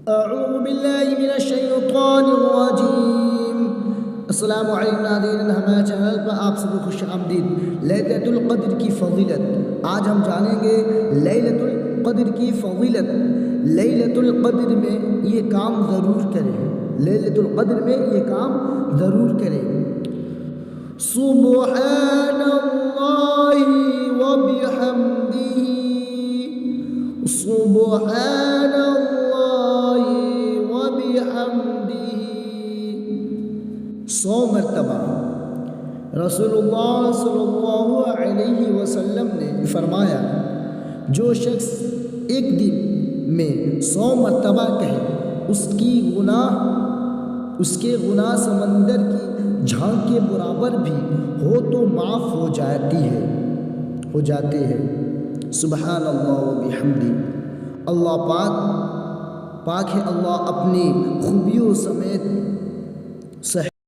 اعوذ باللہ من الشیطان الرجیم۔ السلام علیکم ناظرین، ہمارے چینل پر آپ سب کو خوش آمدید۔ لیلۃ القدر کی فضیلت آج ہم جانیں گے۔ لیلۃ القدر کی فضیلت، لیلۃ القدر میں یہ کام ضرور کریں، لیلۃ القدر میں یہ کام ضرور کریں۔ سبحان اللہ وبحمدہ، سبحان اللہ وبحمدہ 100 مرتبہ۔ رسول اللہ صلی اللہ علیہ وسلم نے فرمایا، جو شخص ایک دن میں 100 مرتبہ کہے اس کے گناہ سمندر کی جھانک کے برابر بھی ہو تو معاف ہو جاتے ہیں۔ سبحان اللہ و بحمدہ۔ اللہ پاک ہے، اللہ اپنی خوبیوں سمیت صحیح